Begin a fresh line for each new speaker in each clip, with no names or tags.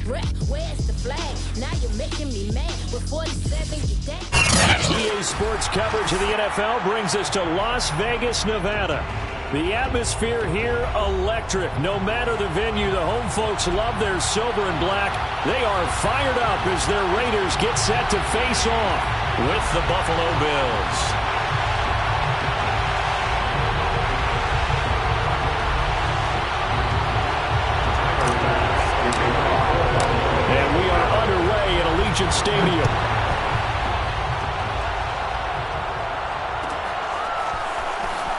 Where's the flag? Now you're making me mad. With 47, you dead.
EA Sports coverage of the NFL brings us to Las Vegas, Nevada. The atmosphere here, electric. No matter the venue, the home folks love their silver and black. They are fired up as their Raiders get set to face off with the Buffalo Bills. And we are underway at Allegiant Stadium.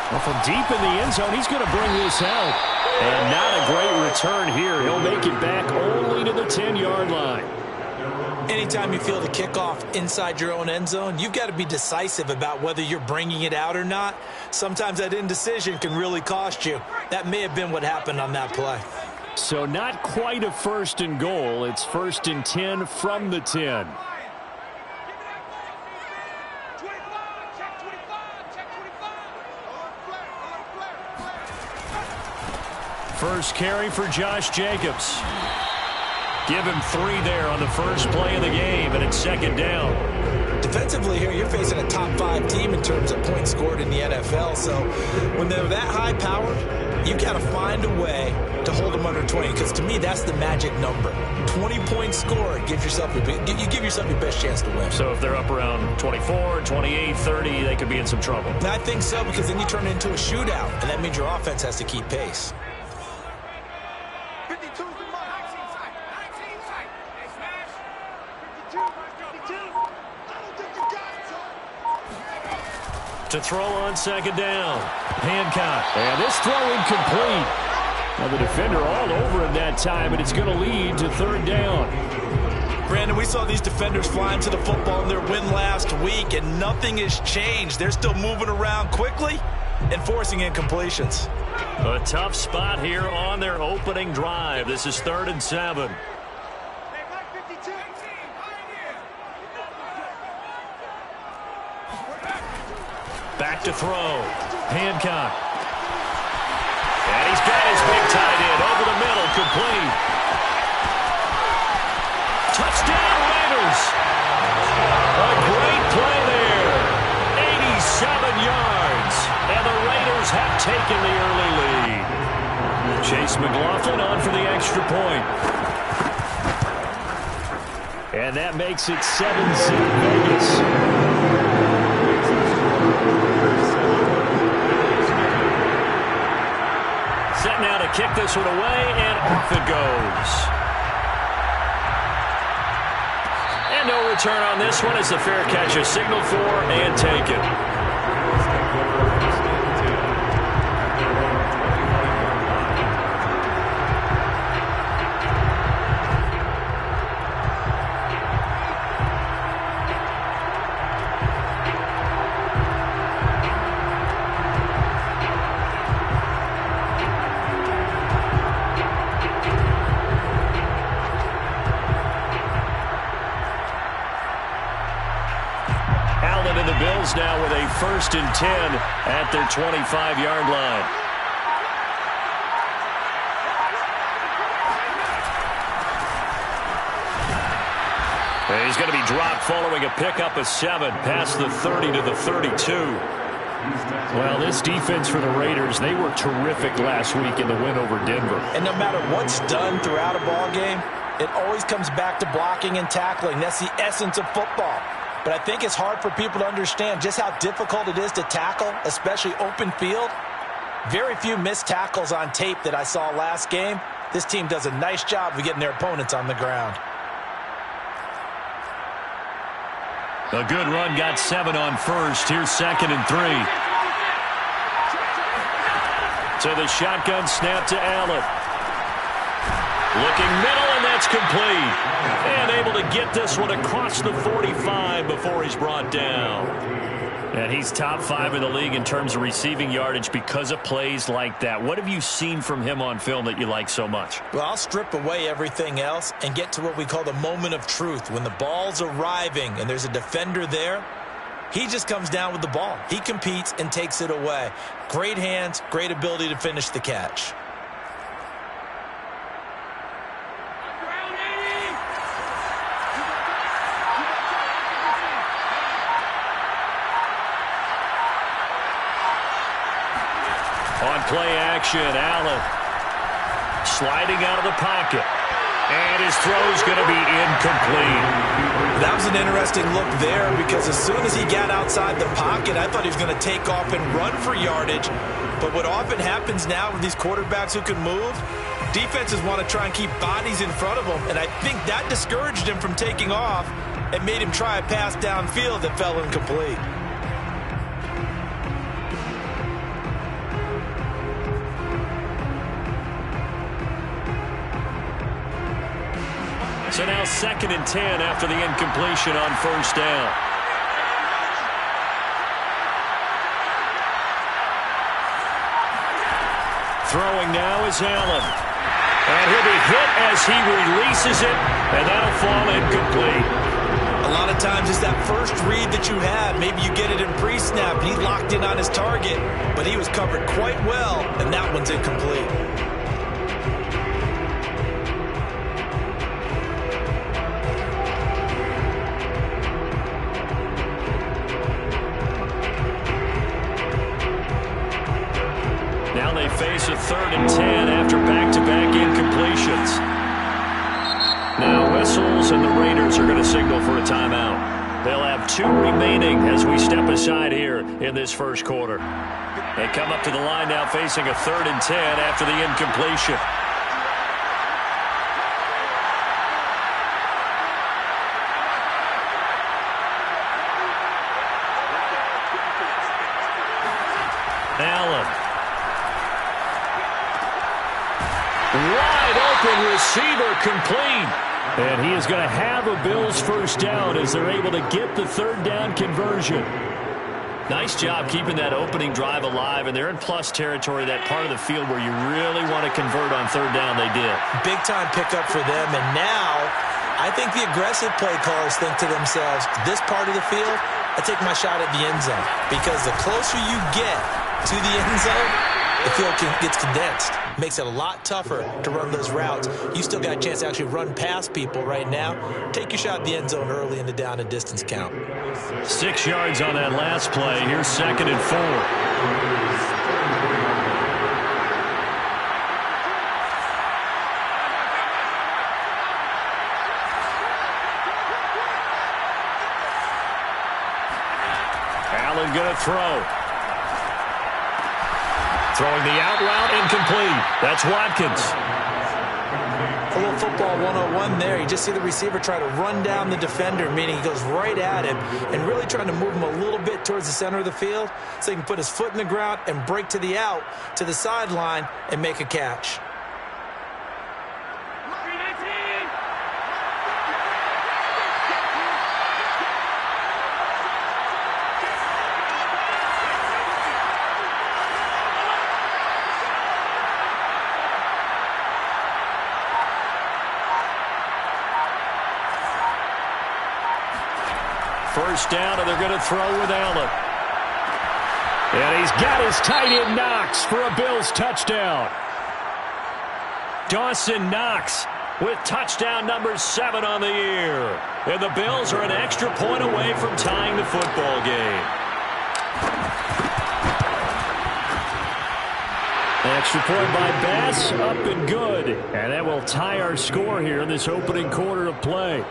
Well, from deep in the end zone, he's going to bring this out. And not a great return here. He'll make it back only to the 10-yard line.
Anytime you feel the kickoff inside your own end zone, you've got to be decisive about whether you're bringing it out or not. Sometimes that indecision can really cost you. That may have been what happened on that play.
So not quite a 1st and goal. It's 1st and 10 from the 10. First carry for Josh Jacobs. Give him 3 there on the first play of the game, and it's 2nd down.
Defensively here, you're facing a top 5 team in terms of points scored in the NFL. So when they're that high-powered, you've got to find a way to hold them under 20, because to me, that's the magic number. 20 points scored, you give yourself your best chance to win.
So if they're up around 24, 28, 30, they could be in some trouble.
I think so, because then you turn it into a shootout, and that means your offense has to keep pace.
To throw on 2nd down. Hancock. And this throw incomplete. Now the defender all over him that time, and it's going to lead to 3rd down.
Brandon, we saw these defenders flying to the football in their win last week, and nothing has changed. They're still moving around quickly and forcing incompletions.
A tough spot here on their opening drive. This is 3rd and 7. Back to throw. Hancock. And he's got his big tight end over the middle, complete. Touchdown, Raiders. A great play there. 87 yards. And the Raiders have taken the early lead. Chase McLaughlin on for the extra point. And that makes it 7-0 Vegas. Set now to kick this one away, and off it goes. And no return on this one as the fair catch is signaled for and taken. Now with a 1st and 10 at their 25-yard line. And he's going to be dropped following a pickup of 7 past the 30 to the 32. Well, this defense for the Raiders, they were terrific last week in the win over Denver.
And no matter what's done throughout a ball game, it always comes back to blocking and tackling. That's the essence of football. But I think it's hard for people to understand just how difficult it is to tackle, especially open field. Very few missed tackles on tape that I saw last game. This team does a nice job of getting their opponents on the ground.
A good run, got 7 on first. Here's 2nd and 3. To the shotgun snap to Allen. Looking middle, and that's complete. And able to get this one across the 45 before he's brought down. And he's top 5 in the league in terms of receiving yardage because of plays like that. What have you seen from him on film that you like so much?
Well, I'll strip away everything else and get to what we call the moment of truth. When the ball's arriving and there's a defender there, he just comes down with the ball. He competes and takes it away. Great hands, great ability to finish the catch.
play action. Allen sliding out of the pocket. And his throw's going to be incomplete.
That was an interesting look there because as soon as he got outside the pocket, I thought he was going to take off and run for yardage. But what often happens now with these quarterbacks who can move, defenses want to try and keep bodies in front of them. And I think that discouraged him from taking off and made him try a pass downfield that fell incomplete.
So now 2nd and 10 after the incompletion on first down. Throwing now is Allen. And he'll be hit as he releases it, and that'll fall incomplete.
A lot of times it's that first read that you have. Maybe you get it in pre-snap. He locked in on his target, but he was covered quite well, and that one's incomplete.
Now they face a 3rd and 10 after back-to-back incompletions. Now whistles, and the Raiders are going to signal for a timeout. They'll have 2 remaining as we step aside here in this first quarter. They come up to the line now facing a 3rd and 10 after the incompletion. Allen. Wide open receiver complete. And he is going to have a Bills first down as they're able to get the 3rd down conversion. Nice job keeping that opening drive alive, and they're in plus territory, that part of the field where you really want to convert on 3rd down. They did.
Big time pickup for them, and now I think the aggressive play callers think to themselves, this part of the field, I take my shot at the end zone, because the closer you get to the end zone, the field gets condensed. Makes it a lot tougher to run those routes. You still got a chance to actually run past people right now. Take your shot at the end zone early in the down and distance count.
6 yards on that last play. Here's 2nd and 4. Allen going to throw. Throwing the out route, incomplete. That's Watkins.
A little football 101 there. You just see the receiver try to run down the defender, meaning he goes right at him and really trying to move him a little bit towards the center of the field so he can put his foot in the ground and break to the out, to the sideline, and make a catch.
First down, and they're going to throw with Allen. And he's got his tight end Knox for a Bills touchdown. Dawson Knox with touchdown number 7 on the year. And the Bills are an extra point away from tying the football game. Extra point by Bass, up and good. And that will tie our score here in this opening quarter of play.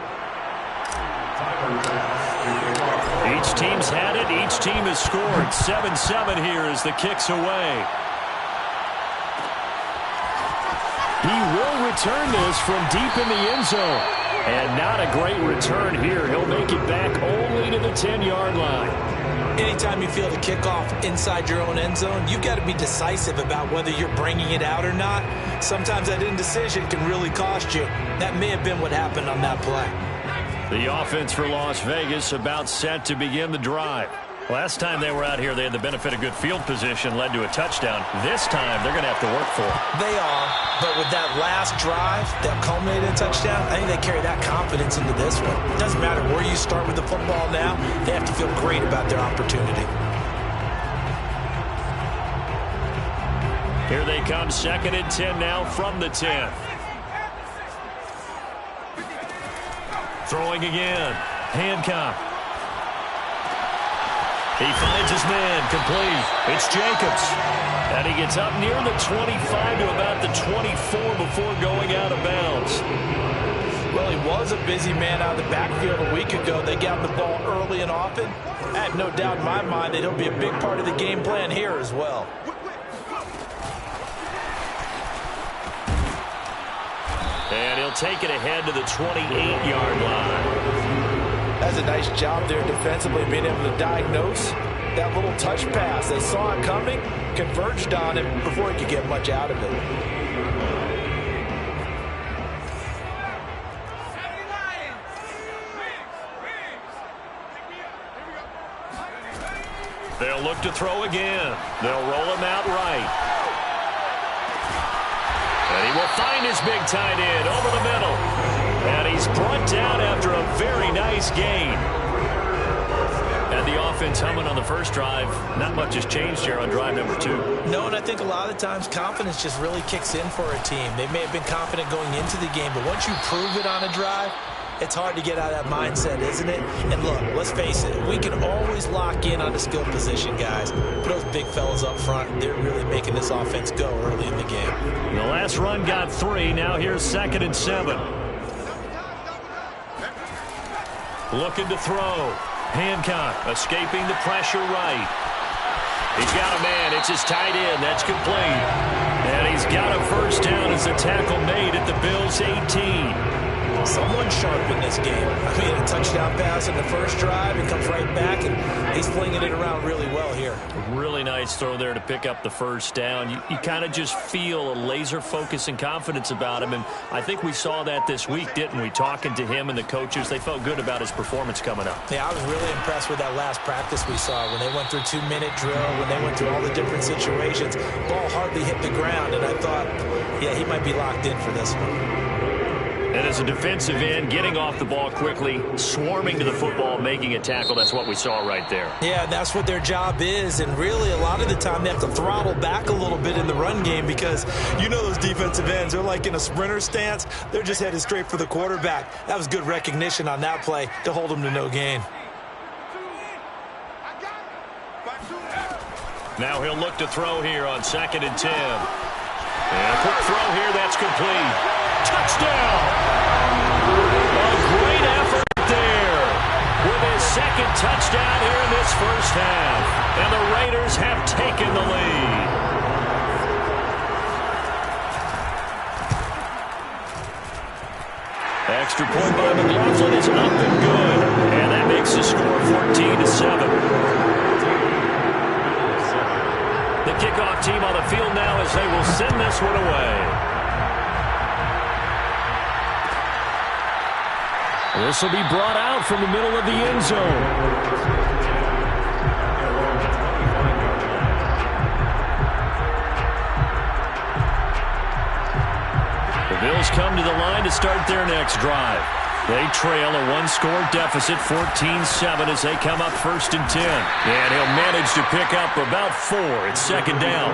Each team's had it. Each team has scored. 7-7 here as the kick's away. He will return this from deep in the end zone. And not a great return here. He'll make it back only to the 10-yard line.
Anytime you feel the kickoff inside your own end zone, you've got to be decisive about whether you're bringing it out or not. Sometimes that indecision can really cost you. That may have been what happened on that play.
The offense for Las Vegas about set to begin the drive. Last time they were out here, they had the benefit of good field position, led to a touchdown. This time, they're going to have to work for it.
They are, but with that last drive that culminated in a touchdown, I think they carry that confidence into this one. It doesn't matter where you start with the football now. They have to feel great about their opportunity.
Here they come, 2nd and 10 now from the 10. Throwing again. Hancock. He finds his man, complete. It's Jacobs. And he gets up near the 25 to about the 24 before going out of bounds.
Well, he was a busy man out of the backfield a week ago. They got him the ball early and often. I have no doubt in my mind that he'll be a big part of the game plan here as well.
And he'll take it ahead to the 28-yard line.
That's a nice job there defensively, being able to diagnose that little touch pass. They saw it coming, converged on him before he could get much out of it.
They'll look to throw again. They'll roll him out right. And he will find his big tight end over the middle. And he's brought down after a very nice gain. And the offense humming on the first drive. Not much has changed here on drive number 2.
No, and I think a lot of times confidence just really kicks in for a team. They may have been confident going into the game, but once you prove it on a drive, it's hard to get out of that mindset, isn't it? And look, let's face it, we can always lock in on the skill position, guys. But those big fellas up front, they're really making this offense go early in the game.
The last run got 3. Now here's 2nd and 7. Looking to throw. Hancock escaping the pressure right. He's got a man. It's his tight end. That's complete. And he's got a first down as the tackle made at the Bills' 18.
Someone sharp in this game. I mean, a touchdown pass in the first drive. It comes right back, and he's flinging it around really well here.
Really nice throw there to pick up the first down. You kind of just feel a laser focus and confidence about him, and I think we saw that this week, didn't we? Talking to him and the coaches, they felt good about his performance coming up.
Yeah, I was really impressed with that last practice we saw when they went through 2-minute drill, when they went through all the different situations. Ball hardly hit the ground, and I thought, yeah, he might be locked in for this one.
And as a defensive end, getting off the ball quickly, swarming to the football, making a tackle, that's what we saw right there.
Yeah, that's what their job is, and really a lot of the time they have to throttle back a little bit in the run game because you know those defensive ends, they're like in a sprinter stance. They're just headed straight for the quarterback. That was good recognition on that play to hold them to no gain.
Now he'll look to throw here on 2nd and 10. And a quick throw here, that's complete. Touchdown! A great effort there with his 2nd touchdown here in this first half. And the Raiders have taken the lead. Extra point by McLaughlin is up and good. And that makes the score 14-7. The kickoff team on the field now as they will send this one away. This will be brought out from the middle of the end zone. The Bills come to the line to start their next drive. They trail a 1-score deficit, 14-7, as they come up 1st and 10. And he'll manage to pick up about 4. It's 2nd down.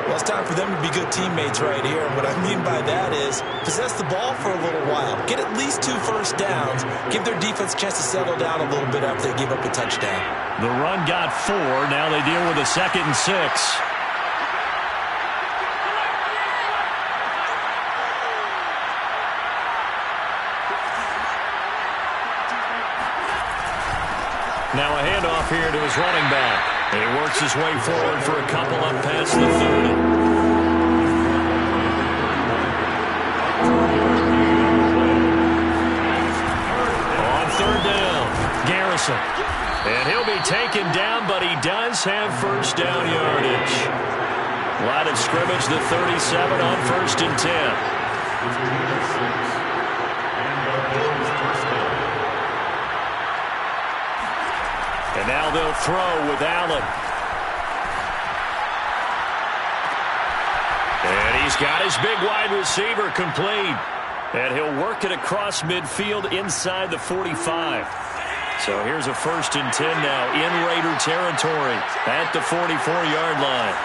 Well, it's time for them to be good teammates right here. And what I mean by that is possess the ball for a little while. Get at least 2 first downs. Give their defense a chance to settle down a little bit after they give up a touchdown.
The run got 4. Now they deal with a 2nd and 6. Now a handoff here to his running back. And he works his way forward for a couple up past the 30. On 3rd down, Garrison. And he'll be taken down, but he does have first down yardage. Line of scrimmage, the 37 on 1st and 10. And now they'll throw with Allen. And he's got his big wide receiver complete. And he'll work it across midfield inside the 45. So here's a 1st and 10 now in Raider territory at the 44-yard line.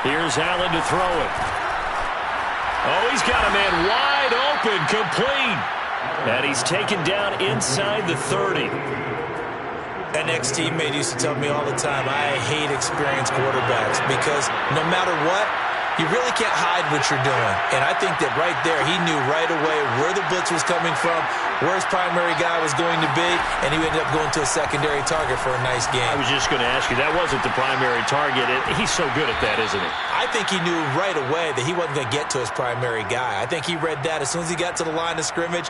Here's Allen to throw it. Oh, he's got a man wide open, complete. And he's taken down inside the 30.
An ex-teammate used to tell me all the time, I hate experienced quarterbacks because no matter what, you really can't hide what you're doing. And I think that right there, he knew right away where the blitz was coming from, where his primary guy was going to be, and he ended up going to a secondary target for a nice game.
I was just going to ask you, that wasn't the primary target. He's so good at that, isn't he?
I think he knew right away that he wasn't going to get to his primary guy. I think he read that as soon as he got to the line of scrimmage,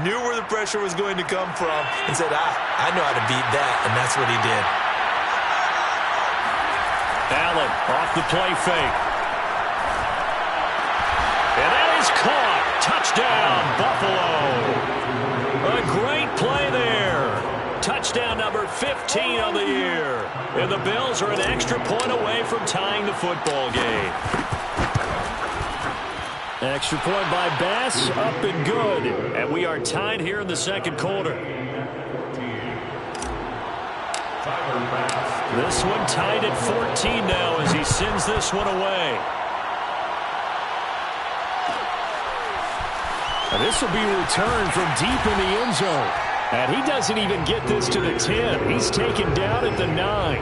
knew where the pressure was going to come from, and said, I know how to beat that, and that's what he did.
Allen off the play fake. And that is caught. Touchdown, Buffalo. A great play there. Touchdown number 15 on the year. And the Bills are an extra point away from tying the football game. Extra point by Bass, up and good. And we are tied here in the second quarter. This one tied at 14 now as he sends this one away. This will be returned from deep in the end zone. And he doesn't even get this to the 10. He's taken down at the 9.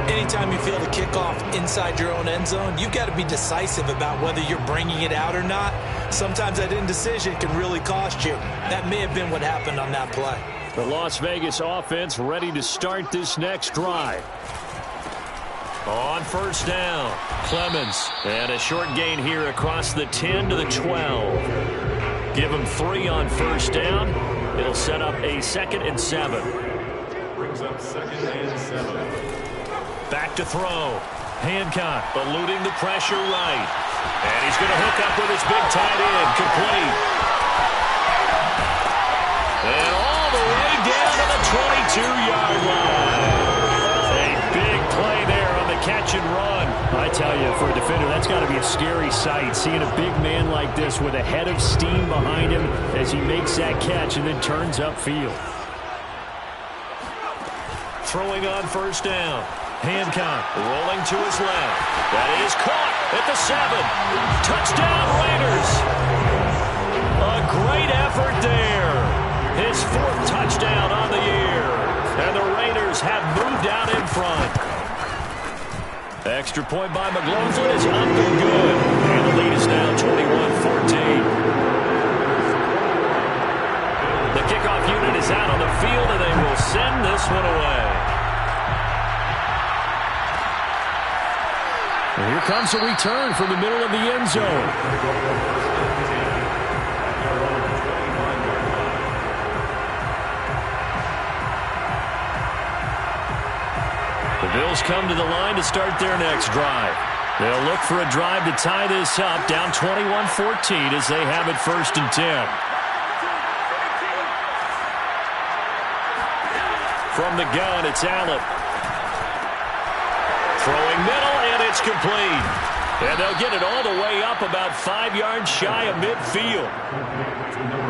Anytime you feel the kickoff inside your own end zone, you've got to be decisive about whether you're bringing it out or not. Sometimes that indecision can really cost you. That may have been what happened on that play.
The Las Vegas offense ready to start this next drive. On first down, Clemens. And a short gain here across the 10 to the 12. Give him 3 on first down. It'll set up a 2nd and 7.
Brings up 2nd and 7.
Back to throw. Hancock eluding the pressure right. And he's going to hook up with his big tight end. Complete. And all the way down to the 22-yard line. A big play there on the catch and run. I tell you, for a defender, that's got to be a scary sight, seeing a big man like this with a head of steam behind him as he makes that catch and then turns upfield. Throwing on first down. Hancock rolling to his left. That is caught at the 7. Touchdown, Raiders. A great effort there. His 4th touchdown on the year. And the Raiders have moved out in front. Extra point by McLaughlin is up and good. And the lead is now 21-14. The kickoff unit is out on the field, and they will send this one away. And here comes a return from the middle of the end zone. The Bills come to the line to start their next drive. They'll look for a drive to tie this up, down 21-14 as they have it 1st and 10. From the gun, it's Allen. Throwing middle, and it's complete. And they'll get it all the way up about 5 yards shy of midfield.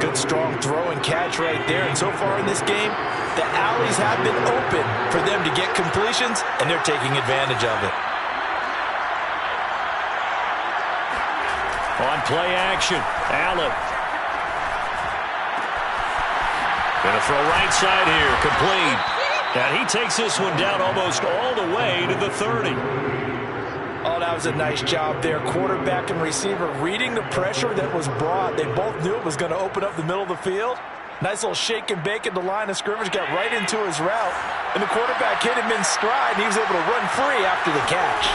Good, strong throw and catch right there. And so far in this game, the alleys have been open for them to get completions, and they're taking advantage of it.
On play action, Allen. Gonna throw right side here, complete. And he takes this one down almost all the way to the 30.
Oh, that was a nice job there. Quarterback and receiver reading the pressure that was brought. They both knew it was going to open up the middle of the field. Nice little shake and bake at the line of scrimmage, got right into his route. And the quarterback hit him in stride, and he was able to run free after the catch.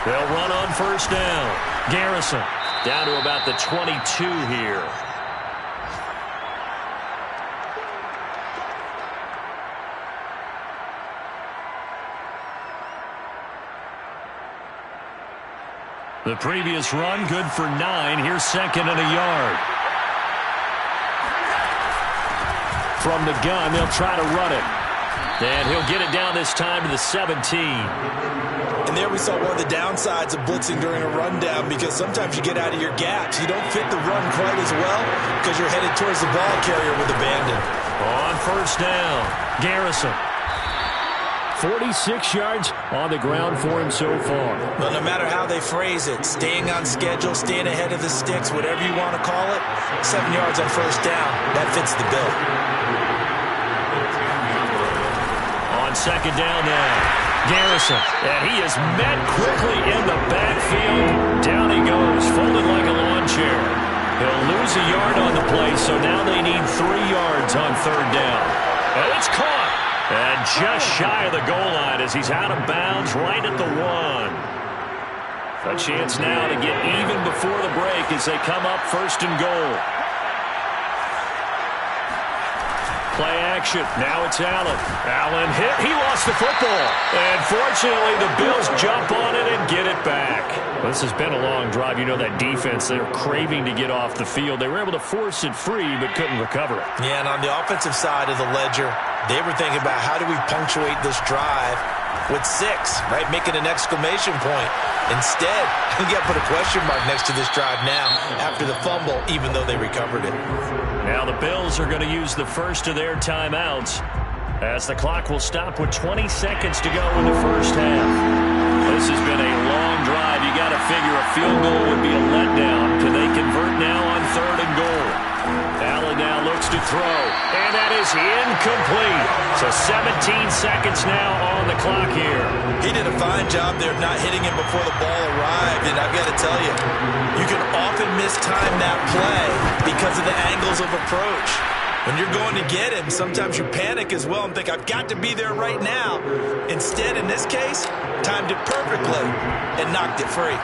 They'll run on first down. Garrison down to about the 22 here. The previous run, good for 9. Here's 2nd and a yard. From the gun, they'll try to run it. And he'll get it down this time to the 17.
And there we saw one of the downsides of blitzing during a rundown, because sometimes you get out of your gaps. You don't fit the run quite as well because you're headed towards the ball carrier with abandon.
On first down, Garrison. 46 yards on the ground for him so far.
Well, no matter how they phrase it, staying on schedule, staying ahead of the sticks, whatever you want to call it, 7 yards on first down, that fits the bill.
second down now. Garrison, and he is met quickly in the backfield. Down he goes, folded like a lawn chair. He'll lose a yard on the play, so now they need 3 yards on third down. And it's caught. And just shy of the goal line as he's out of bounds right at the 1. A chance now to get even before the break as they come up first and goal. Play action. Now it's Allen. Allen hit. He lost the football. And fortunately, the Bills jump on it and get it back. This has been a long drive. You know that defense, they're craving to get off the field. They were able to force it free but couldn't recover it.
Yeah, and on the offensive side of the ledger, they were thinking about how do we punctuate this drive with 6, right? Making an exclamation point. Instead, you got to put a question mark next to this drive now after the fumble, even though they recovered it.
Now the Bills are going to use the first of their timeouts as the clock will stop with 20 seconds to go in the first half. This has been a long drive. You got to figure a field goal would be a letdown. Can they convert now on third and goal? Allen now looks to throw, and that is incomplete. So 17 seconds now on the clock here.
He did a fine job there of not hitting him before the ball arrived, and I've got to tell you, you can often mistime that play because of the angles of approach. When you're going to get him, sometimes you panic as well and think, I've got to be there right now. Instead, in this case, timed it perfectly and knocked it free.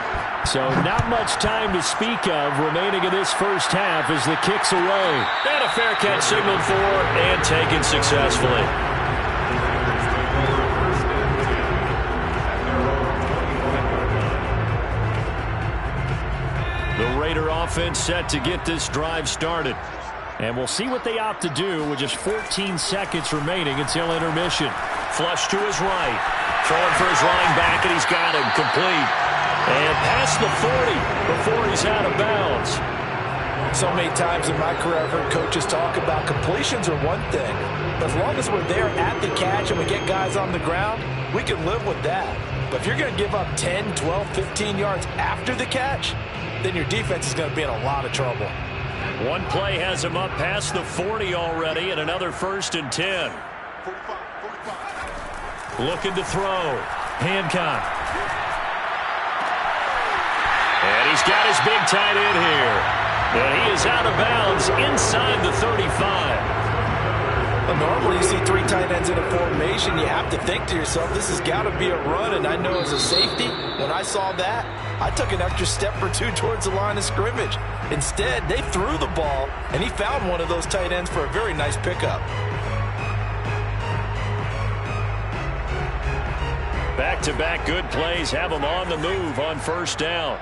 So not much time to speak of remaining in this first half as the kick's away. And a fair catch signaled for and taken successfully. The Raider offense set to get this drive started. And we'll see what they opt to do with just 14 seconds remaining until intermission. Flush to his right. Throwing for his running back, and he's got him complete. And past the 40 before he's out of bounds.
So many times in my career I've heard coaches talk about completions are one thing. But as long as we're there at the catch and we get guys on the ground, we can live with that. But if you're going to give up 10, 12, 15 yards after the catch, then your defense is going to be in a lot of trouble.
One play has him up past the 40 already, and another 1st and 10. Looking to throw. Hancock. And he's got his big tight end here. And he is out of bounds inside the 35.
Well, normally you see 3 tight ends in a formation. You have to think to yourself, this has got to be a run. And I know as a safety, when I saw that, I took an extra step or 2 towards the line of scrimmage. Instead, they threw the ball, and he found one of those tight ends for a very nice pickup.
Back-to-back good plays have him on the move on first down.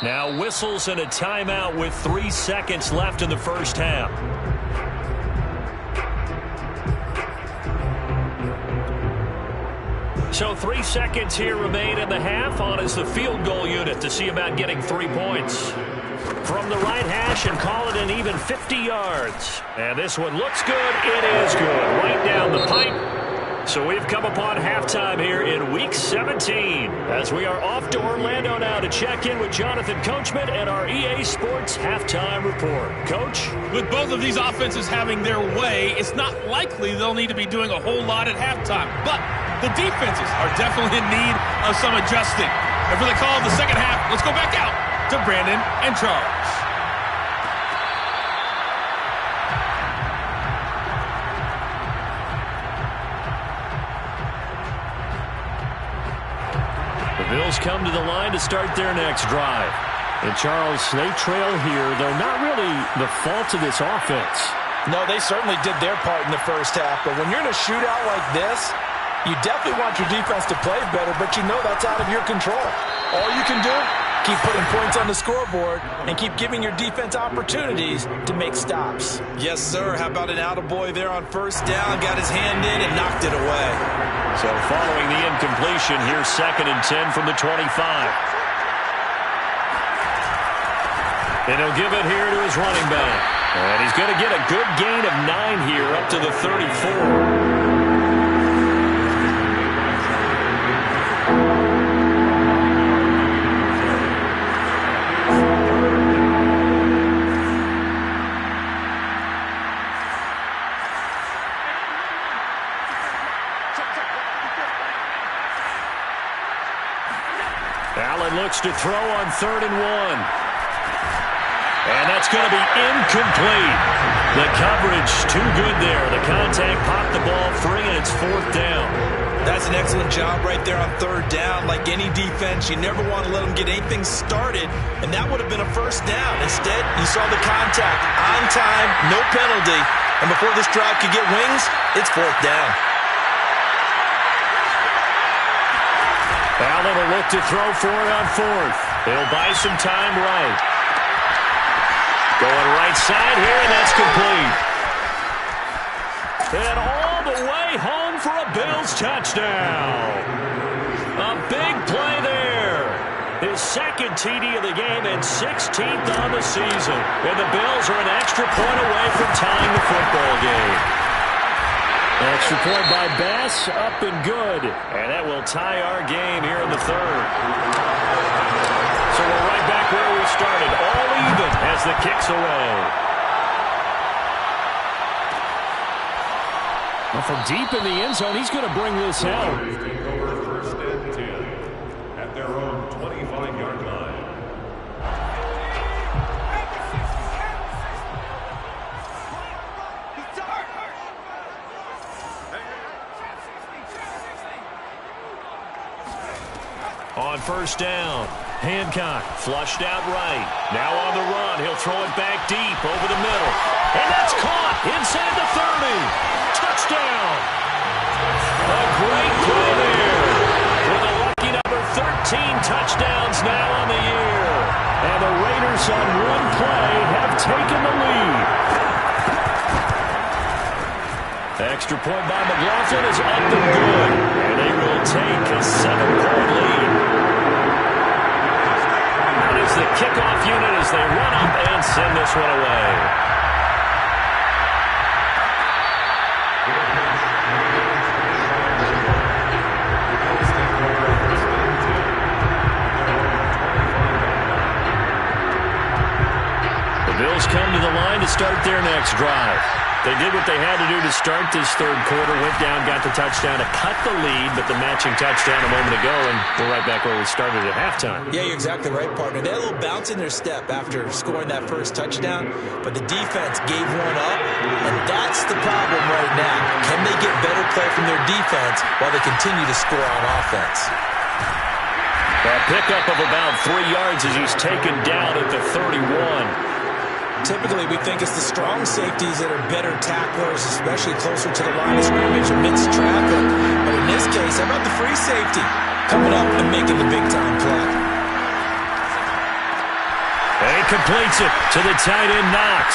Now whistles and a timeout with 3 seconds left in the first half. So 3 seconds here remain in the half. On is the field goal unit to see about getting 3 points. From the right hash and call it an even 50 yards. And this one looks good. It is good. Right down the pipe. So we've come upon halftime here in Week 17 as we are off to Orlando now to check in with Jonathan Coachman and our EA Sports Halftime Report. Coach?
With both of these offenses having their way, it's not likely they'll need to be doing a whole lot at halftime. But the defenses are definitely in need of some adjusting. And for the call of the second half, let's go back out to Brandon and Charles.
The Bills come to the line to start their next drive. And Charles, they trail here, though not really the fault of this offense.
No, they certainly did their part in the first half. But when you're in a shootout like this, you definitely want your defense to play better, but you know that's out of your control. All you can do, keep putting points on the scoreboard and keep giving your defense opportunities to make stops. Yes, sir. How about an attaboy there on first down? Got his hand in and knocked it away.
So following the incompletion, here's 2nd and 10 from the 25. And he'll give it here to his running back. And he's going to get a good gain of 9 here up to the 34. Allen looks to throw on 3rd and 1. And that's going to be incomplete. The coverage too good there. The contact popped the ball free, and it's 4th down.
That's an excellent job right there on 3rd down. Like any defense, you never want to let them get anything started, and that would have been a 1st down. Instead, you saw the contact on time, no penalty, and before this drive could get wings, it's 4th down.
Allen will look to throw for it on 4th. He'll buy some time right. Going right side here, and that's complete. And all the way home for a Bills touchdown. A big play there. His 2nd TD of the game and 16th on the season. And the Bills are an extra point away from tying the football game. Extra point by Bass, up and good. And that will tie our game here in the 3rd. So we're right back where we started, all even as the kick's away. Well, from deep in the end zone, he's going to bring this out.
Take over 1st and 10 at their own 25-yard line.
On 1st down, Hancock flushed out right. Now on the run, he'll throw it back deep over the middle. And that's caught inside the 30. Touchdown. A great play there. With a lucky number 13 touchdowns now on the year. And the Raiders on one play have taken the lead. Extra point by McLaughlin is up and good. And they will take a 7-point lead. That is the kickoff unit as they run up and send this one away. The Bills come to the line to start their next drive. They did what they had to do to start this 3rd quarter, went down, got the touchdown to cut the lead, but the matching touchdown a moment ago, and we're right back where we started at halftime.
Yeah, you're exactly right, partner. They had a little bounce in their step after scoring that 1st touchdown, but the defense gave one up, and that's the problem right now. Can they get better play from their defense while they continue to score on offense?
A pickup of about 3 yards as he's taken down at the 31.
Typically, we think it's the strong safeties that are better tacklers, especially closer to the line of scrimmage amidst traffic. But in this case, how about the free safety coming up and making the big-time play?
And he completes it to the tight end, Knox.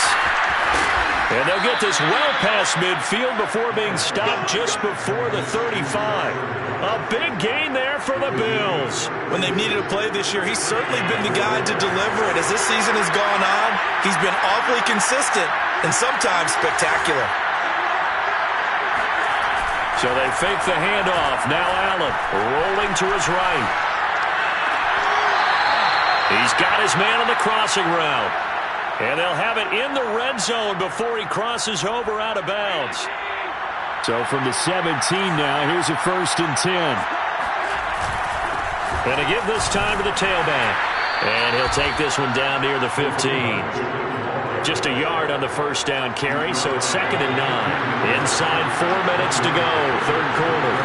And they'll get this well past midfield before being stopped just before the 35. A big gain there for the Bills.
When they've needed a play this year, he's certainly been the guy to deliver it. As this season has gone on, he's been awfully consistent and sometimes spectacular.
So they fake the handoff. Now Allen rolling to his right. He's got his man on the crossing route. And they'll have it in the red zone before he crosses over out of bounds. So from the 17 now, here's a 1st and 10. And to give this time to the tailback. And he'll take this one down near the 15. Just a yard on the 1st down carry, so it's 2nd and 9. Inside 4 minutes to go, 3rd quarter.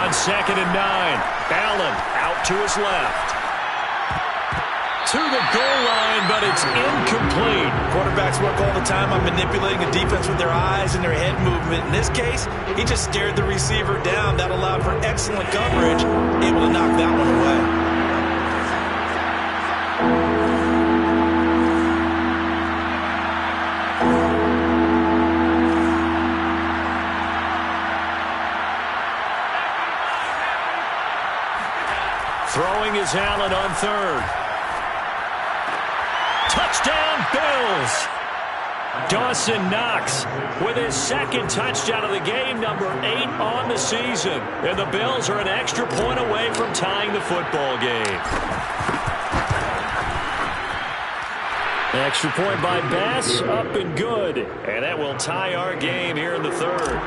On 2nd and 9, Allen out to his left. To the goal line, but it's incomplete.
Quarterbacks work all the time on manipulating the defense with their eyes and their head movement. In this case, he just stared the receiver down. That allowed for excellent coverage, able to knock that one away. Throwing is Allen on 3rd.
Touchdown, Bills! Dawson Knox with his second touchdown of the game, number 8 on the season. And the Bills are an extra point away from tying the football game. Extra point by Bass, up and good. And that will tie our game here in the third.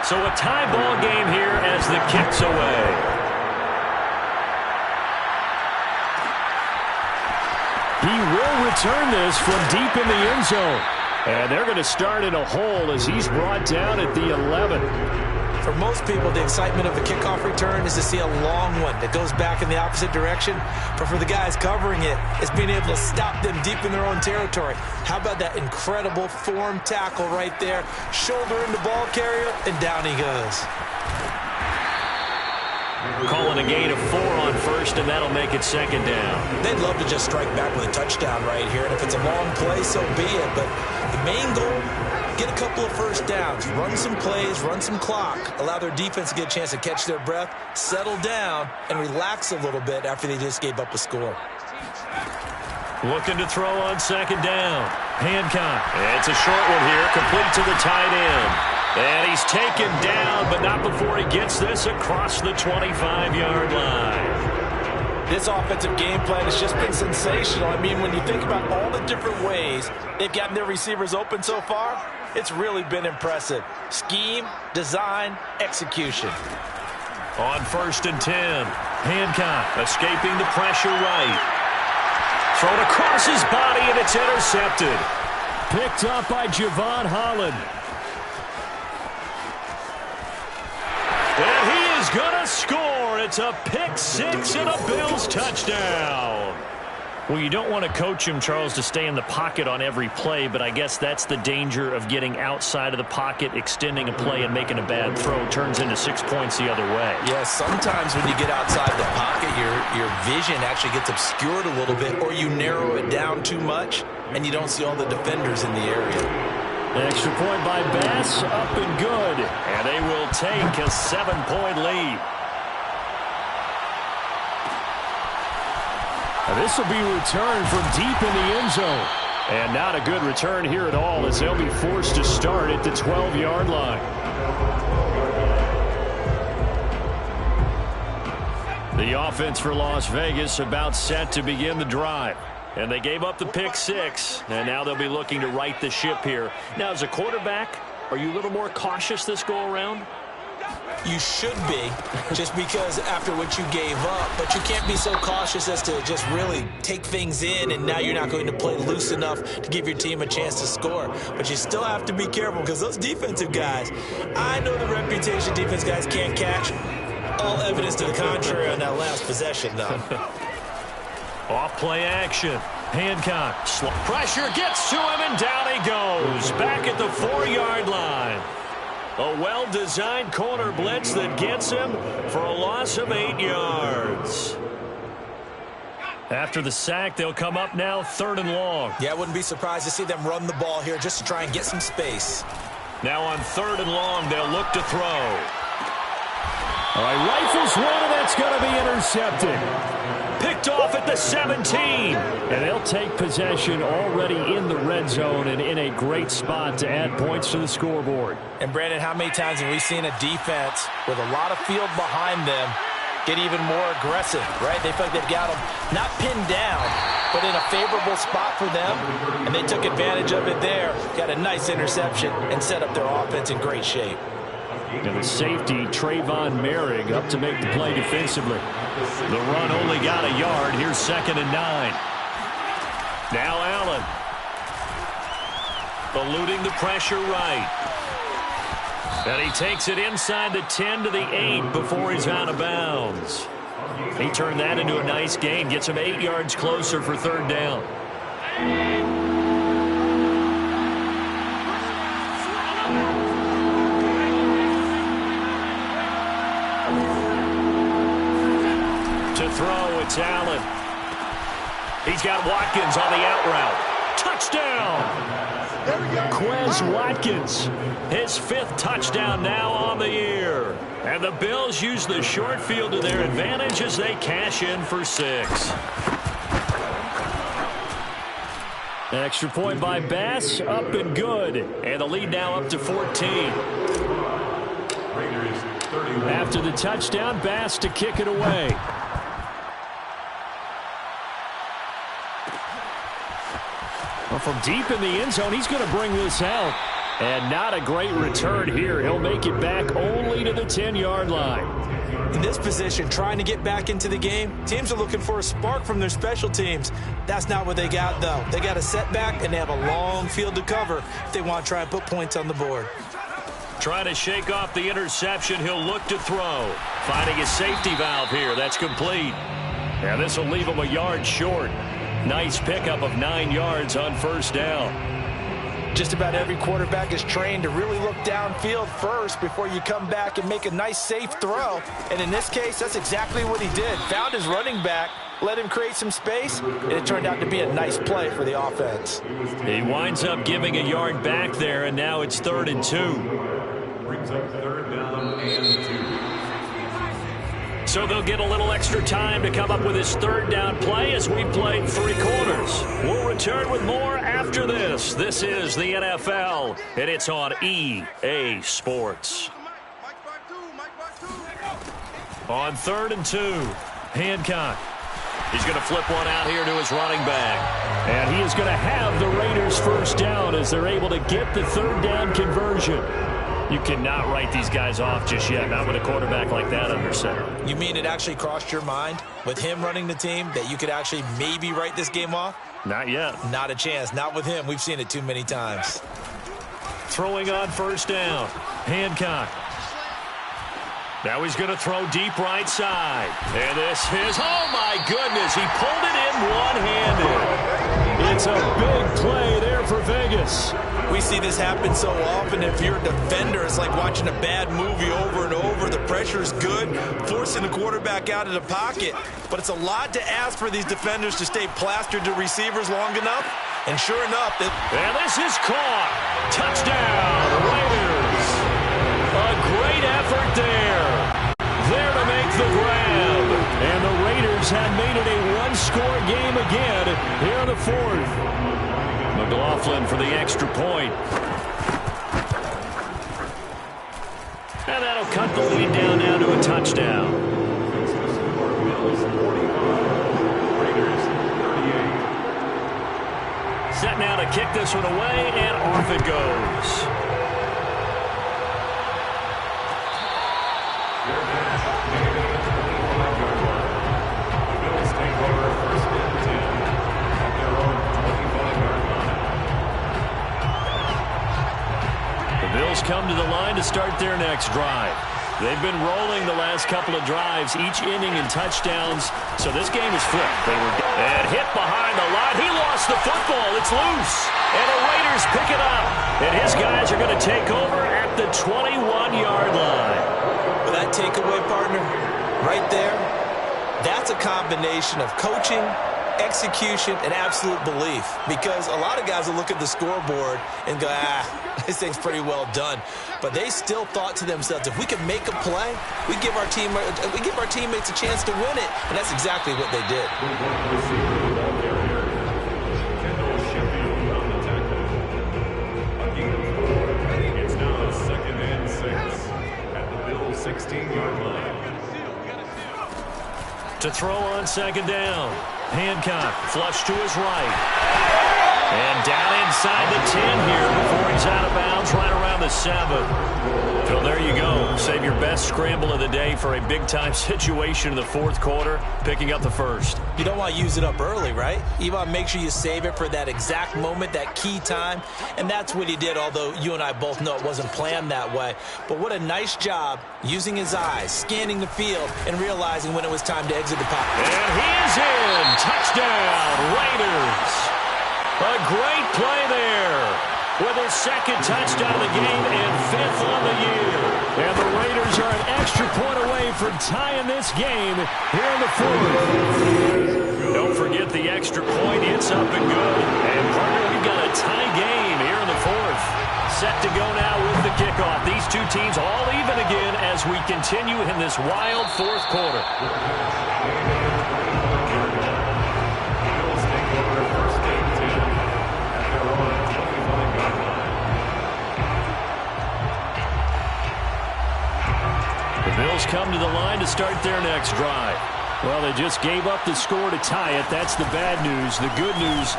So a tie ball game here as the kick's away. He will return this from deep in the end zone. And they're going to start in a hole as he's brought down at the 11.
For most people, the excitement of a kickoff return is to see a long one that goes back in the opposite direction. But for the guys covering it, it's being able to stop them deep in their own territory. How about that incredible form tackle right there? Shoulder into ball carrier, and down he goes.
Calling a gain of 4 on first, and that'll make it second down.
They'd love to just strike back with a touchdown right here, and if it's a long play, so be it. But the main goal, get a couple of first downs, run some plays, run some clock, allow their defense to get a chance to catch their breath, settle down, and relax a little bit after they just gave up a score.
Looking to throw on second down. Hancock. It's a short one here, complete to the tight end. And he's taken down, but not before he gets this across the 25-yard line.
This offensive game plan has just been sensational. I mean, when you think about all the different ways they've gotten their receivers open so far, it's really been impressive. Scheme, design, execution.
On 1st and 10, Hancock escaping the pressure right. Thrown across his body, and it's intercepted. Picked up by Javon Holland. And he is going to score. It's a pick 6 and a Bills touchdown. Well, you don't want to coach him, Charles, to stay in the pocket on every play, but I guess that's the danger of getting outside of the pocket, extending a play, and making a bad throw. Turns into 6 points the other way.
Yeah, sometimes when you get outside the pocket, your vision actually gets obscured a little bit, or you narrow it down too much, and you don't see all the defenders in the area.
Extra point by Bass, up and good. And they will take a 7-point lead. And this will be returned from deep in the end zone. And not a good return here at all, as they'll be forced to start at the 12-yard line. The offense for Las Vegas about set to begin the drive. And they gave up the pick 6, and now they'll be looking to right the ship here. Now, as a quarterback, are you a little more cautious this go-around?
You should be, just because after what you gave up. But you can't be so cautious as to just really take things in, and now you're not going to play loose enough to give your team a chance to score. But you still have to be careful, because those defensive guys, I know the reputation defense guys can't catch. All evidence to the contrary on that last possession, though.
Off play action. Hancock. Pressure gets to him, and down he goes. Back at the 4-yard line. A well-designed corner blitz that gets him for a loss of 8 yards. After the sack, they'll come up now 3rd and long.
Yeah, I wouldn't be surprised to see them run the ball here just to try and get some space.
Now on 3rd and long, they'll look to throw. All right, rifles one, and that's going to be intercepted. Picked off at the 17. And they'll take possession already in the red zone and in a great spot to add points to the scoreboard.
And, Brandon, how many times have we seen a defense with a lot of field behind them get even more aggressive, right? They feel like they've got them not pinned down, but in a favorable spot for them, and they took advantage of it there, got a nice interception, and set up their offense in great shape.
And the safety, Trayvon Merrick, up to make the play defensively. The run only got a yard. Here's 2nd and 9. Now Allen. Eluding the pressure right. And he takes it inside the 10 to the 8 before he's out of bounds. He turned that into a nice gain. Gets him 8 yards closer for 3rd down. To throw, it's Allen. He's got Watkins on the out route. Touchdown! Quez Watkins, his 5th touchdown now on the year. And the Bills use the short field to their advantage as they cash in for 6. Extra point by Bass, up and good. And the lead now up to 14. After the touchdown, Bass to kick it away. Well, from deep in the end zone, he's going to bring this out. And not a great return here. He'll make it back only to the 10-yard line.
In this position, trying to get back into the game, teams are looking for a spark from their special teams. That's not what they got, though. They got a setback, and they have a long field to cover if they want to try and put points on the board.
Trying to shake off the interception. He'll look to throw. Finding a safety valve here. That's complete. And this will leave him a yard short. Nice pickup of 9 yards on first down.
Just about every quarterback is trained to really look downfield first before you come back and make a nice, safe throw. And in this case, that's exactly what he did. Found his running back, let him create some space, and it turned out to be a nice play for the offense.
He winds up giving a yard back there, and now it's 3rd and 2.
Brings up 3rd down and 2.
So they'll get a little extra time to come up with his 3rd down play as we play 3 quarters. We'll return with more after this. This is the NFL, and it's on EA Sports. On 3rd and 2, Hancock. He's going to flip one out here to his running back. And he is going to have the Raiders first down as they're able to get the 3rd down conversion. You cannot write these guys off just yet, not with a quarterback like that under center.
You mean it actually crossed your mind with him running the team that you could actually maybe write this game off?
Not yet.
Not a chance. Not with him. We've seen it too many times.
Throwing on first down. Hancock. Now he's going to throw deep right side. And this is, oh my goodness, he pulled it in one-handed. It's a big play there for Vegas.
We see this happen so often. If you're a defender, it's like watching a bad movie over and over. The pressure is good, forcing the quarterback out of the pocket. But it's a lot to ask for these defenders to stay plastered to receivers long enough. And sure enough,
and this is caught. Touchdown, Raiders. A great effort there. There to make the grab. And the Raiders have made it a one-score game again here in the 4th. McLaughlin for the extra point. And that'll cut the lead down now to a touchdown. Set now to kick this one away, and off it goes. Bills come to the line to start their next drive. They've been rolling the last couple of drives, each inning in touchdowns, so this game is flipped. And hit behind the line. He lost the football. It's loose. And the Raiders pick it up. And his guys are going to take over at the 21-yard line.
Well, that takeaway, partner, right there, that's a combination of coaching, execution, and absolute belief. Because a lot of guys will look at the scoreboard and go, this thing's pretty well done. But they still thought to themselves, if we can make a play, we give our teammates a chance to win it. And that's exactly what they did.
It's now 2nd and 6 at the Bills' 16-yard line.
To throw on 2nd down. Hancock, flush to his right. And down inside the 10 here before he's out of bounds, right around the 7. So there you go. Save your best scramble of the day for a big-time situation in the 4th quarter, picking up the 1st.
You don't want to use it up early, right? You want to make sure you save it for that exact moment, that key time. And that's what he did, although you and I both know it wasn't planned that way. But what a nice job using his eyes, scanning the field, and realizing when it was time to exit the pocket.
And he is in. Touchdown, Raiders. A great play there with his 2nd touchdown of the game and 5th on the year. And the Raiders are an extra point away from tying this game here in the 4th. Don't forget the extra point. It's up and good. And partner, we've got a tie game here in the 4th. Set to go now with the kickoff. These two teams all even again as we continue in this wild 4th quarter. Bills come to the line to start their next drive. Well, they just gave up the score to tie it. That's the bad news. The good news,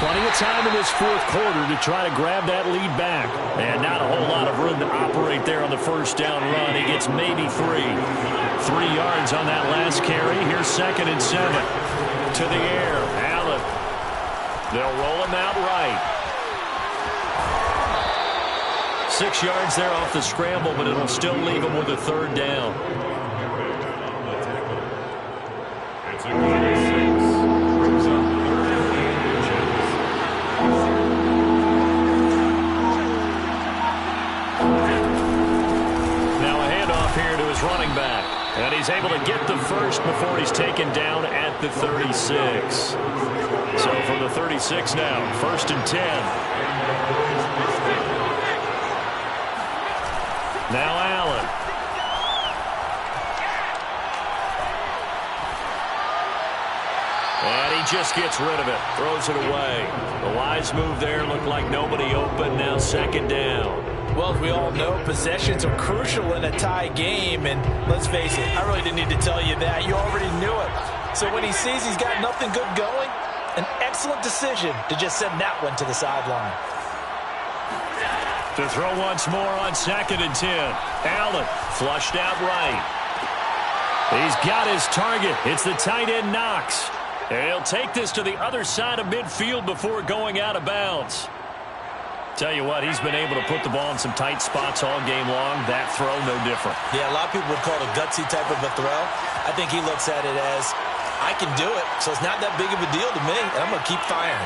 plenty of time in this fourth quarter to try to grab that lead back. And not a whole lot of room to operate there on the first down run. He gets maybe 3. 3 yards on that last carry. Here's 2nd and 7. To the air. Allen. They'll roll him out right. 6 yards there off the scramble, but it'll still leave him with a 3rd down.
It's a good 6. Brings up 38 inches.
Now a handoff here to his running back. And he's able to get the first before he's taken down at the 36. So from the 36 now, 1st and 10. Now Allen. And he just gets rid of it. Throws it away. The wise move there. Looked like nobody open. Now 2nd down.
Well, as we all know, possessions are crucial in a tie game. And let's face it, I really didn't need to tell you that. You already knew it. So when he sees he's got nothing good going, an excellent decision to just send that one to the sideline.
To throw once more on 2nd and 10. Allen flushed out right. He's got his target. It's the tight end Knox. And he'll take this to the other side of midfield before going out of bounds. Tell you what, he's been able to put the ball in some tight spots all game long. That throw, no different.
Yeah, a lot of people would call it a gutsy type of a throw. I think he looks at it as, I can do it, so it's not that big of a deal to me, and I'm going to keep firing.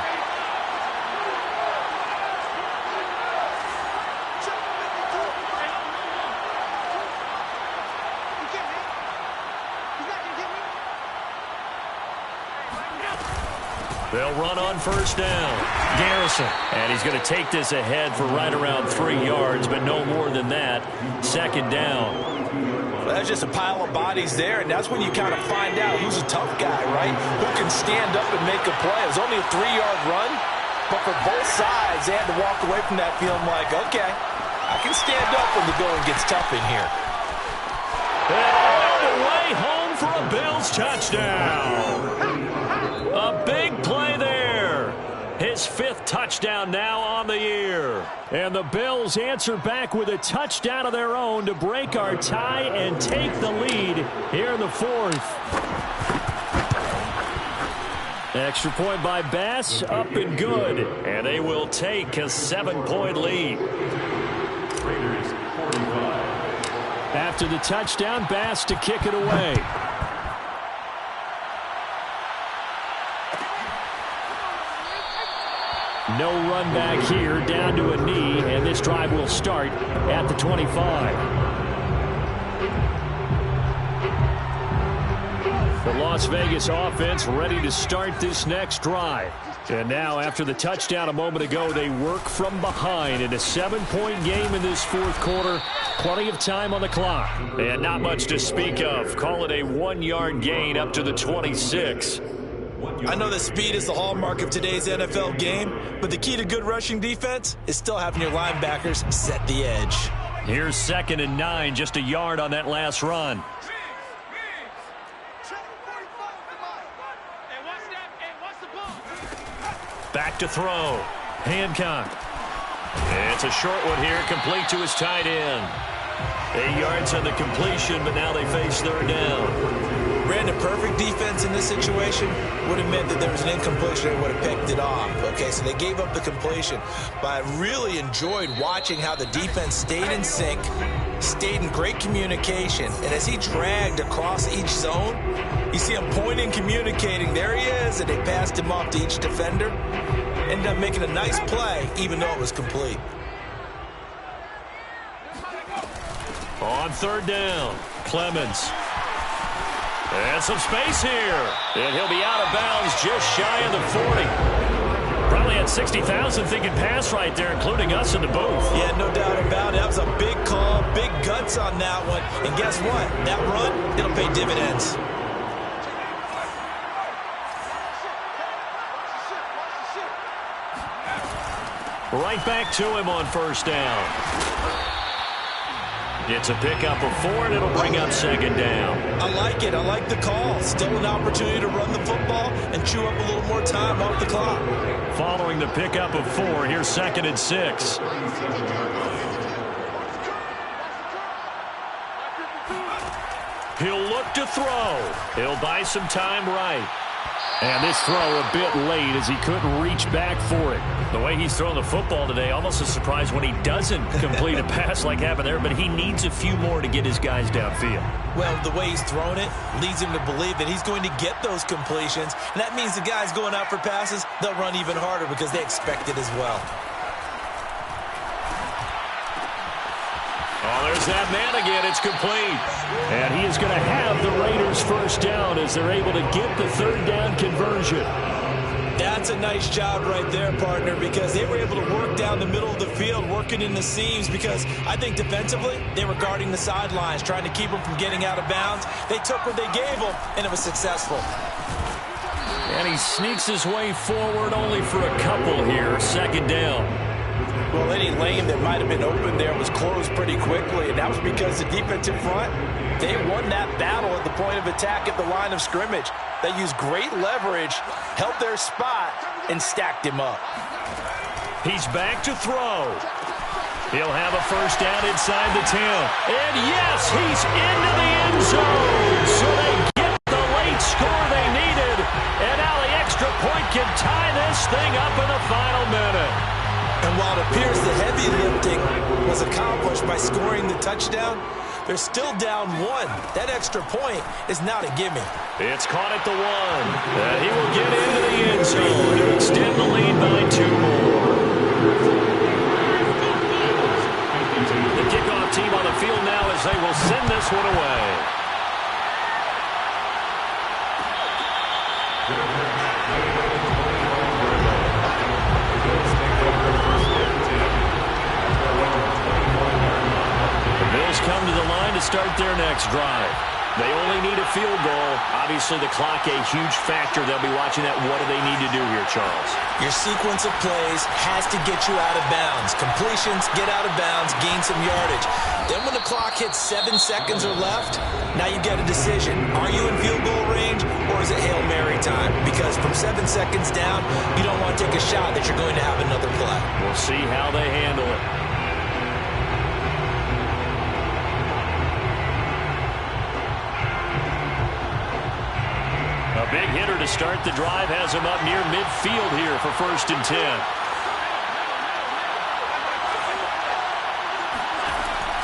They'll run on 1st down. Garrison. And he's going to take this ahead for right around 3 yards, but no more than that. 2nd down.
Well, that's just a pile of bodies there, and that's when you kind of find out who's a tough guy, right? Who can stand up and make a play. It was only a 3-yard run, but for both sides, they had to walk away from that feeling like, okay, I can stand up when the going gets tough in here.
And all the way home for a Bills touchdown. A big play there. His 5th touchdown now on the year. And the Bills answer back with a touchdown of their own to break our tie and take the lead here in the 4th. Extra point by Bass, up and good. And they will take a 7-point lead.
Raiders 45.
After the touchdown, Bass to kick it away. No run back here, down to a knee, and this drive will start at the 25. The Las Vegas offense ready to start this next drive. And now, after the touchdown a moment ago, they work from behind in a 7-point game in this 4th quarter. Plenty of time on the clock. And not much to speak of. Call it a 1-yard gain up to the 26.
I know that speed is the hallmark of today's NFL game, but the key to good rushing defense is still having your linebackers set the edge.
Here's 2nd and 9, just a yard on that last run. Back to throw. Hancock. It's a short one here, complete to his tight end. 8 yards on the completion, but now they face 3rd down.
Brandon, perfect defense in this situation would have meant that there was an incompletion and would have picked it off. Okay, so they gave up the completion. But I really enjoyed watching how the defense stayed in sync, stayed in great communication. And as he dragged across each zone, you see him pointing, communicating. There he is, and they passed him off to each defender. Ended up making a nice play, even though it was complete.
On 3rd down, Clemens. And some space here. And he'll be out of bounds just shy of the 40. Probably had 60,000 thinking pass right there, including us in the booth.
Yeah, no doubt about it. That was a big call, big guts on that one. And guess what? That run, it'll pay dividends.
Right back to him on 1st down. It's a pickup of 4, and it'll bring up second down.
I like it. I like the call. Still an opportunity to run the football and chew up a little more time off the clock.
Following the pickup of 4, here's 2nd and 6. He'll look to throw. He'll buy some time right. And this throw a bit late as he couldn't reach back for it. The way he's throwing the football today, almost a surprise when he doesn't complete a pass like happened there, but he needs a few more to get his guys downfield.
Well, the way he's thrown it leads him to believe that he's going to get those completions, and that means the guys going out for passes, they'll run even harder because they expect it as well.
Oh, there's that man again. It's complete. And he is going to have the Raiders first down as they're able to get the 3rd down conversion.
That's a nice job right there, partner, because they were able to work down the middle of the field, working in the seams, because I think defensively they were guarding the sidelines, trying to keep them from getting out of bounds. They took what they gave them, and it was successful.
And he sneaks his way forward only for a couple here. 2nd down.
Well, any lane that might have been open there was closed pretty quickly, and that was because the defensive front, they won that battle at the point of attack at the line of scrimmage. They used great leverage, held their spot, and stacked him up.
He's back to throw. He'll have a first down inside the 10. And yes, he's into the end zone. So they get the late score they needed. And now the extra point can tie this thing up in the final minute.
And while it appears the heavy lifting was accomplished by scoring the touchdown, they're still down 1. That extra point is not a gimme.
It's caught at the 1. And he will get into the end zone to extend the lead by 2 more. The kickoff team on the field now as they will send this one away. Come to the line to start their next drive. They only need a field goal. Obviously, the clock a huge factor. They'll be watching that. What do they need to do here, Charles?
Your sequence of plays has to get you out of bounds. Completions, get out of bounds, gain some yardage. Then when the clock hits 7 seconds or left, now you get a decision. Are you in field goal range, or is it Hail Mary time? Because from 7 seconds down, you don't want to take a shot that you're going to have another play.
We'll see how they handle it. A big hitter to start the drive has him up near midfield here for 1st and 10.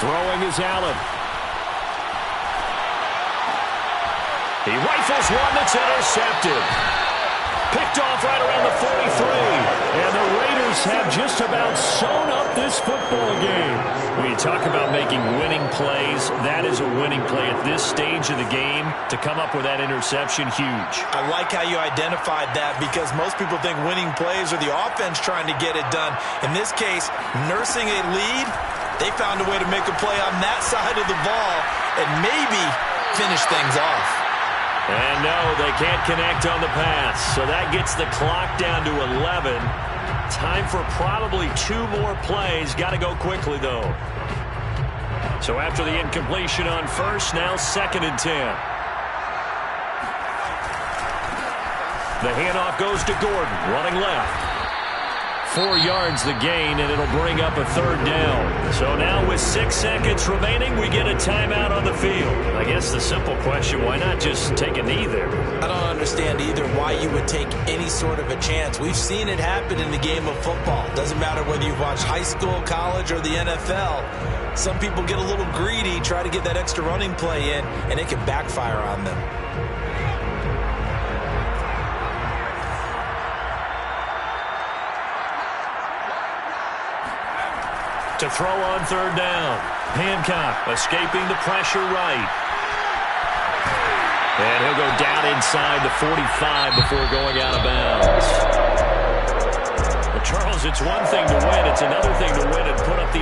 Throwing is Allen. He rifles one that's intercepted. Picked off right around the 43. And the Raiders have just about sewn up this football game. When you talk about making winning plays, that is a winning play at this stage of the game. To come up with that interception, huge.
I like how you identified that, because most people think winning plays are the offense trying to get it done. In this case, nursing a lead, they found a way to make a play on that side of the ball and maybe finish things off.
And no, they can't connect on the pass. So that gets the clock down to 11. Time for probably 2 more plays. Got to go quickly, though. So after the incompletion on first, now 2nd and 10. The handoff goes to Gordon, running left. 4 yards the gain, and it'll bring up a 3rd down. So now with 6 seconds remaining, we get a timeout on the field. I guess the simple question, why not just take a knee there?
I don't understand either why you would take any sort of a chance. We've seen it happen in the game of football. Doesn't matter whether you've watched high school, college, or the NFL. Some people get a little greedy, try to get that extra running play in, and it can backfire on them.
To throw on 3rd down. Hancock escaping the pressure right. And he'll go down inside the 45 before going out of bounds. But Charles, it's one thing to win. It's another thing to win and put up the